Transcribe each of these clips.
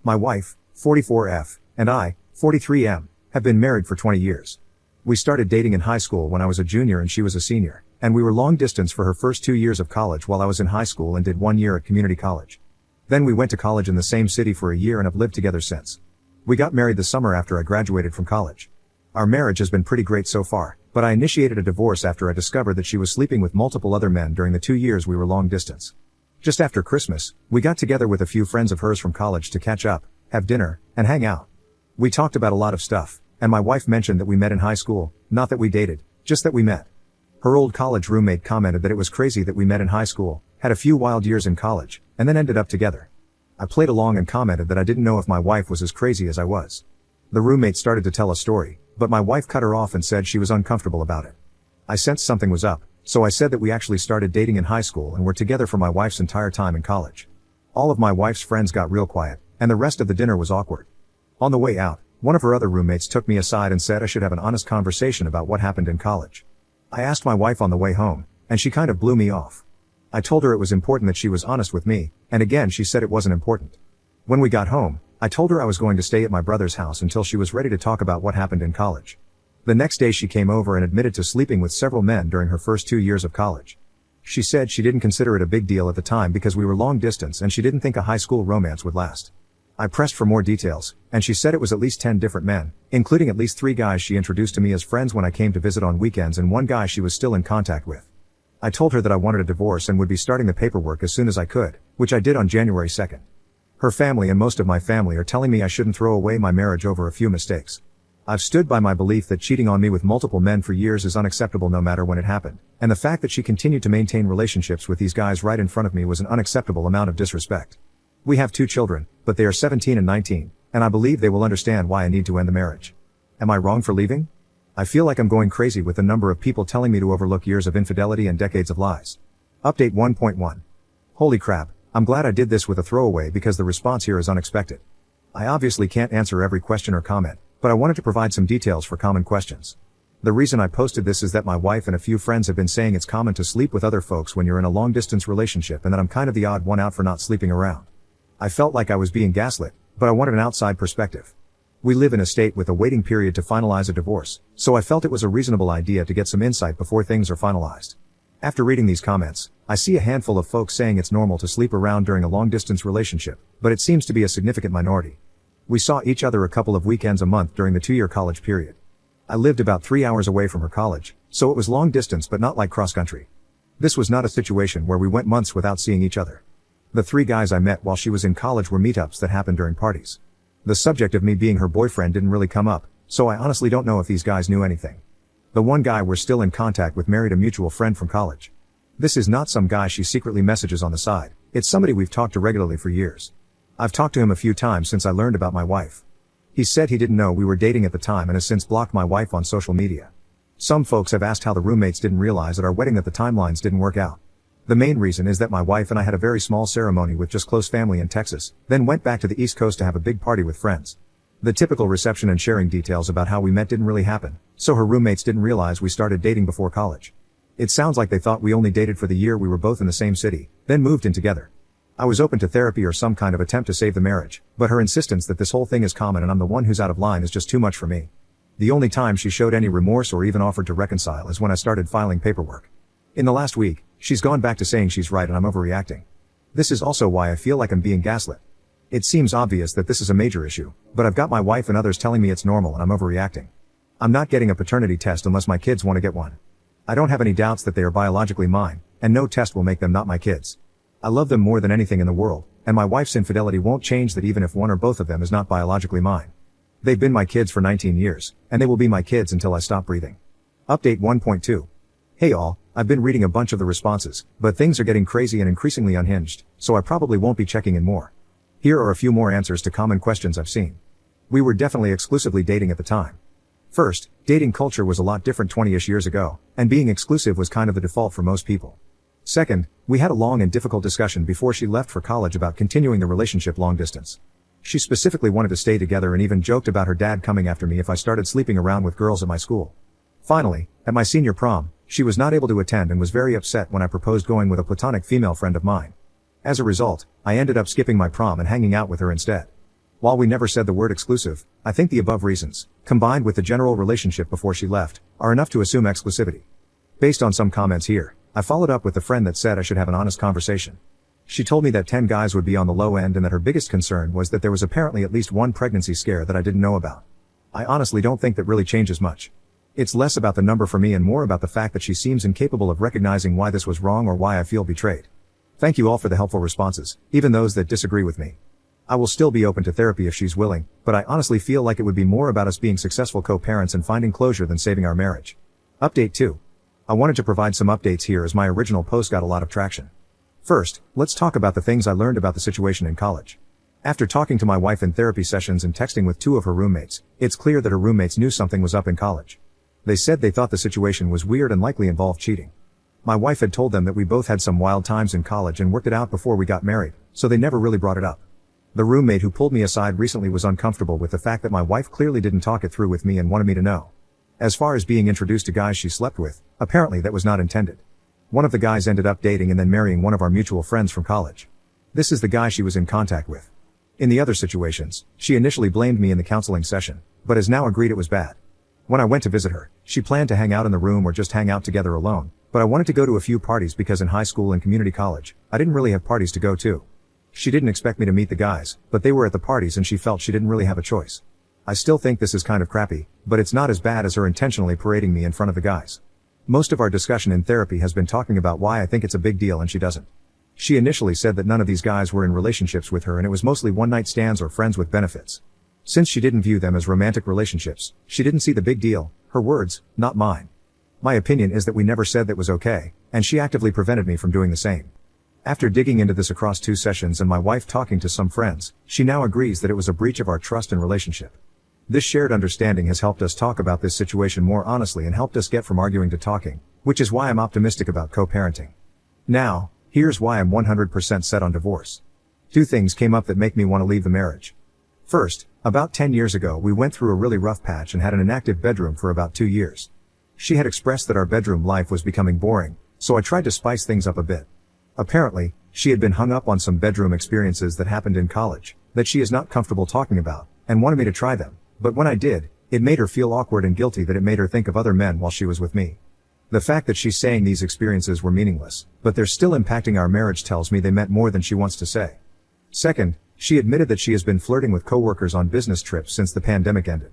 My wife, 44F, and I, 43M, have been married for 20 years. We started dating in high school when I was a junior and she was a senior, and we were long distance for her first 2 years of college while I was in high school and did 1 year at community college. Then we went to college in the same city for a year and have lived together since. We got married the summer after I graduated from college. Our marriage has been pretty great so far, but I initiated a divorce after I discovered that she was sleeping with multiple other men during the 2 years we were long distance. Just after Christmas, we got together with a few friends of hers from college to catch up, have dinner, and hang out. We talked about a lot of stuff, and my wife mentioned that we met in high school, not that we dated, just that we met. Her old college roommate commented that it was crazy that we met in high school, had a few wild years in college, and then ended up together. I played along and commented that I didn't know if my wife was as crazy as I was. The roommate started to tell a story, but my wife cut her off and said she was uncomfortable about it. I sensed something was up, so I said that we actually started dating in high school and were together for my wife's entire time in college. All of my wife's friends got real quiet, and the rest of the dinner was awkward. On the way out, one of her other roommates took me aside and said I should have an honest conversation about what happened in college. I asked my wife on the way home, and she kind of blew me off. I told her it was important that she was honest with me, and again she said it wasn't important. When we got home, I told her I was going to stay at my brother's house until she was ready to talk about what happened in college. The next day she came over and admitted to sleeping with several men during her first 2 years of college. She said she didn't consider it a big deal at the time because we were long distance and she didn't think a high school romance would last. I pressed for more details, and she said it was at least 10 different men, including at least 3 guys she introduced to me as friends when I came to visit on weekends and 1 guy she was still in contact with. I told her that I wanted a divorce and would be starting the paperwork as soon as I could, which I did on January 2nd. Her family and most of my family are telling me I shouldn't throw away my marriage over a few mistakes. I've stood by my belief that cheating on me with multiple men for years is unacceptable no matter when it happened, and the fact that she continued to maintain relationships with these guys right in front of me was an unacceptable amount of disrespect. We have 2 children, but they are 17 and 19, and I believe they will understand why I need to end the marriage. Am I wrong for leaving? I feel like I'm going crazy with the number of people telling me to overlook years of infidelity and decades of lies. Update 1.1. Holy crap, I'm glad I did this with a throwaway because the response here is unexpected. I obviously can't answer every question or comment, but I wanted to provide some details for common questions. The reason I posted this is that my wife and a few friends have been saying it's common to sleep with other folks when you're in a long-distance relationship and that I'm kind of the odd one out for not sleeping around. I felt like I was being gaslit, but I wanted an outside perspective. We live in a state with a waiting period to finalize a divorce, so I felt it was a reasonable idea to get some insight before things are finalized. After reading these comments, I see a handful of folks saying it's normal to sleep around during a long-distance relationship, but it seems to be a significant minority. We saw each other a couple of weekends a month during the 2-year college period. I lived about 3 hours away from her college, so it was long distance but not like cross-country. This was not a situation where we went months without seeing each other. The 3 guys I met while she was in college were meetups that happened during parties. The subject of me being her boyfriend didn't really come up, so I honestly don't know if these guys knew anything. The 1 guy we're still in contact with married a mutual friend from college. This is not some guy she secretly messages on the side, it's somebody we've talked to regularly for years. I've talked to him a few times since I learned about my wife. He said he didn't know we were dating at the time and has since blocked my wife on social media. Some folks have asked how the roommates didn't realize at our wedding that the timelines didn't work out. The main reason is that my wife and I had a very small ceremony with just close family in Texas, then went back to the East Coast to have a big party with friends. The typical reception and sharing details about how we met didn't really happen, so her roommates didn't realize we started dating before college. It sounds like they thought we only dated for the year we were both in the same city, then moved in together. I was open to therapy or some kind of attempt to save the marriage, but her insistence that this whole thing is common and I'm the one who's out of line is just too much for me. The only time she showed any remorse or even offered to reconcile is when I started filing paperwork. In the last week, she's gone back to saying she's right and I'm overreacting. This is also why I feel like I'm being gaslit. It seems obvious that this is a major issue, but I've got my wife and others telling me it's normal and I'm overreacting. I'm not getting a paternity test unless my kids want to get one. I don't have any doubts that they are biologically mine, and no test will make them not my kids. I love them more than anything in the world, and my wife's infidelity won't change that even if one or both of them is not biologically mine. They've been my kids for 19 years, and they will be my kids until I stop breathing. Update 1.2. Hey all, I've been reading a bunch of the responses, but things are getting crazy and increasingly unhinged, so I probably won't be checking in more. Here are a few more answers to common questions I've seen. We were definitely exclusively dating at the time. First, dating culture was a lot different 20-ish years ago, and being exclusive was kind of the default for most people. Second, we had a long and difficult discussion before she left for college about continuing the relationship long distance. She specifically wanted to stay together and even joked about her dad coming after me if I started sleeping around with girls at my school. Finally, at my senior prom, she was not able to attend and was very upset when I proposed going with a platonic female friend of mine. As a result, I ended up skipping my prom and hanging out with her instead. While we never said the word exclusive, I think the above reasons, combined with the general relationship before she left, are enough to assume exclusivity. Based on some comments here, I followed up with the friend that said I should have an honest conversation. She told me that 10 guys would be on the low end and that her biggest concern was that there was apparently at least one pregnancy scare that I didn't know about. I honestly don't think that really changes much. It's less about the number for me and more about the fact that she seems incapable of recognizing why this was wrong or why I feel betrayed. Thank you all for the helpful responses, even those that disagree with me. I will still be open to therapy if she's willing, but I honestly feel like it would be more about us being successful co-parents and finding closure than saving our marriage. Update 2. I wanted to provide some updates here as my original post got a lot of traction. First, let's talk about the things I learned about the situation in college. After talking to my wife in therapy sessions and texting with 2 of her roommates, it's clear that her roommates knew something was up in college. They said they thought the situation was weird and likely involved cheating. My wife had told them that we both had some wild times in college and worked it out before we got married, so they never really brought it up. The roommate who pulled me aside recently was uncomfortable with the fact that my wife clearly didn't talk it through with me and wanted me to know. As far as being introduced to guys she slept with, apparently that was not intended. One of the guys ended up dating and then marrying one of our mutual friends from college. This is the guy she was in contact with. In the other situations, she initially blamed me in the counseling session, but has now agreed it was bad. When I went to visit her, she planned to hang out in the room or just hang out together alone, but I wanted to go to a few parties because in high school and community college, I didn't really have parties to go to. She didn't expect me to meet the guys, but they were at the parties and she felt she didn't really have a choice. I still think this is kind of crappy, but it's not as bad as her intentionally parading me in front of the guys. Most of our discussion in therapy has been talking about why I think it's a big deal and she doesn't. She initially said that none of these guys were in relationships with her and it was mostly one-night stands or friends with benefits. Since she didn't view them as romantic relationships, she didn't see the big deal, her words, not mine. My opinion is that we never said that was okay, and she actively prevented me from doing the same. After digging into this across 2 sessions and my wife talking to some friends, she now agrees that it was a breach of our trust and relationship. This shared understanding has helped us talk about this situation more honestly and helped us get from arguing to talking, which is why I'm optimistic about co-parenting. Now, here's why I'm 100% set on divorce. 2 things came up that make me want to leave the marriage. First, about 10 years ago we went through a really rough patch and had an inactive bedroom for about 2 years. She had expressed that our bedroom life was becoming boring, so I tried to spice things up a bit. Apparently, she had been hung up on some bedroom experiences that happened in college, that she is not comfortable talking about, and wanted me to try them. But when I did, it made her feel awkward and guilty that it made her think of other men while she was with me. The fact that she's saying these experiences were meaningless, but they're still impacting our marriage tells me they meant more than she wants to say. Second, she admitted that she has been flirting with coworkers on business trips since the pandemic ended.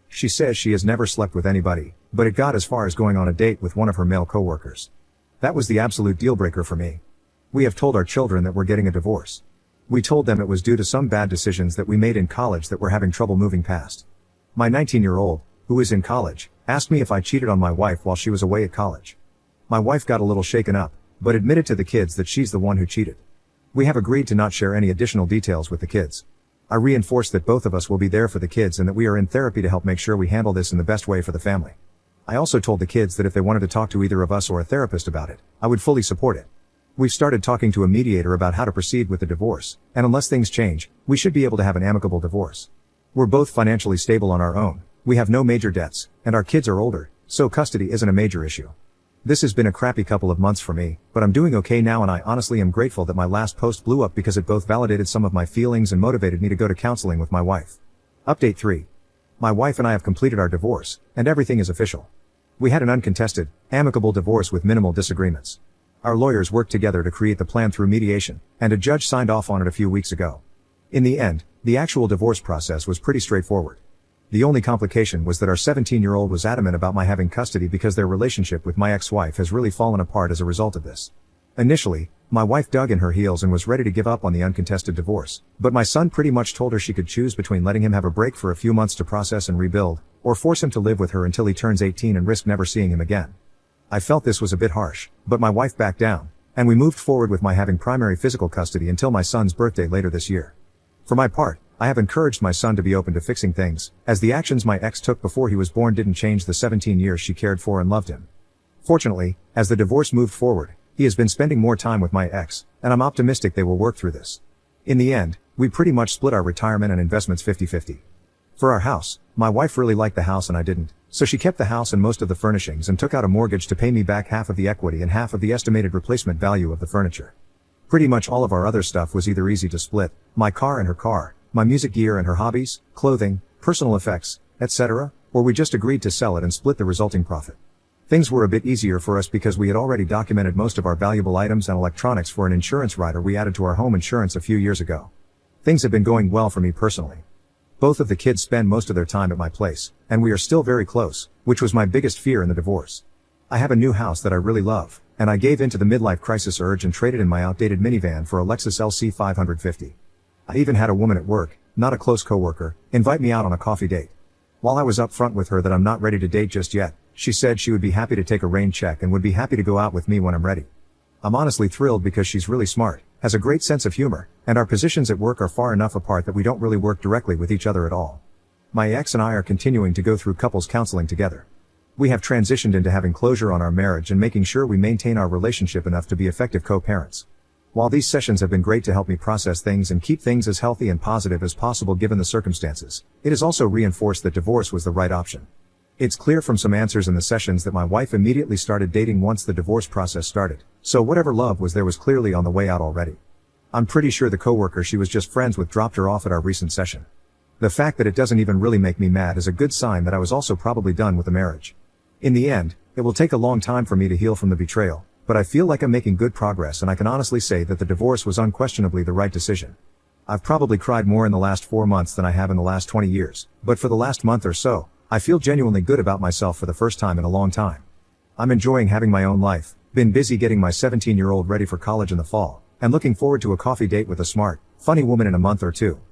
She says she has never slept with anybody, but it got as far as going on a date with one of her male coworkers. That was the absolute deal breaker for me. We have told our children that we're getting a divorce. We told them it was due to some bad decisions that we made in college that we're having trouble moving past. My 19-year-old, who is in college, asked me if I cheated on my wife while she was away at college. My wife got a little shaken up, but admitted to the kids that she's the one who cheated. We have agreed to not share any additional details with the kids. I reinforced that both of us will be there for the kids and that we are in therapy to help make sure we handle this in the best way for the family. I also told the kids that if they wanted to talk to either of us or a therapist about it, I would fully support it. We've started talking to a mediator about how to proceed with the divorce, and unless things change, we should be able to have an amicable divorce. We're both financially stable on our own, we have no major debts, and our kids are older, so custody isn't a major issue. This has been a crappy couple of months for me, but I'm doing okay now and I honestly am grateful that my last post blew up because it both validated some of my feelings and motivated me to go to counseling with my wife. Update 3. My wife and I have completed our divorce, and everything is official. We had an uncontested, amicable divorce with minimal disagreements. Our lawyers worked together to create the plan through mediation, and a judge signed off on it a few weeks ago. In the end, the actual divorce process was pretty straightforward. The only complication was that our 17-year-old was adamant about my having custody because their relationship with my ex-wife has really fallen apart as a result of this. Initially, my wife dug in her heels and was ready to give up on the uncontested divorce, but my son pretty much told her she could choose between letting him have a break for a few months to process and rebuild, or force him to live with her until he turns 18 and risk never seeing him again. I felt this was a bit harsh, but my wife backed down, and we moved forward with my having primary physical custody until my son's birthday later this year. For my part, I have encouraged my son to be open to fixing things, as the actions my ex took before he was born didn't change the 17 years she cared for and loved him. Fortunately, as the divorce moved forward, he has been spending more time with my ex, and I'm optimistic they will work through this. In the end, we pretty much split our retirement and investments 50-50. For our house, my wife really liked the house and I didn't, so she kept the house and most of the furnishings and took out a mortgage to pay me back half of the equity and half of the estimated replacement value of the furniture. Pretty much all of our other stuff was either easy to split, my car and her car, my music gear and her hobbies, clothing, personal effects, etc., or we just agreed to sell it and split the resulting profit. Things were a bit easier for us because we had already documented most of our valuable items and electronics for an insurance rider we added to our home insurance a few years ago. Things have been going well for me personally. Both of the kids spend most of their time at my place, and we are still very close, which was my biggest fear in the divorce. I have a new house that I really love, and I gave in to the midlife crisis urge and traded in my outdated minivan for a Lexus LC 550. I even had a woman at work, not a close coworker, invite me out on a coffee date. While I was upfront with her that I'm not ready to date just yet, she said she would be happy to take a rain check and would be happy to go out with me when I'm ready. I'm honestly thrilled because she's really smart, has a great sense of humor, and our positions at work are far enough apart that we don't really work directly with each other at all. My ex and I are continuing to go through couples counseling together. We have transitioned into having closure on our marriage and making sure we maintain our relationship enough to be effective co-parents. While these sessions have been great to help me process things and keep things as healthy and positive as possible given the circumstances, it has also reinforced that divorce was the right option. It's clear from some answers in the sessions that my wife immediately started dating once the divorce process started, so whatever love was there was clearly on the way out already. I'm pretty sure the coworker she was just friends with dropped her off at our recent session. The fact that it doesn't even really make me mad is a good sign that I was also probably done with the marriage. In the end, it will take a long time for me to heal from the betrayal, but I feel like I'm making good progress and I can honestly say that the divorce was unquestionably the right decision. I've probably cried more in the last 4 months than I have in the last 20 years, but for the last month or so, I feel genuinely good about myself for the first time in a long time. I'm enjoying having my own life, been busy getting my 17-year-old ready for college in the fall, and looking forward to a coffee date with a smart, funny woman in a month or two.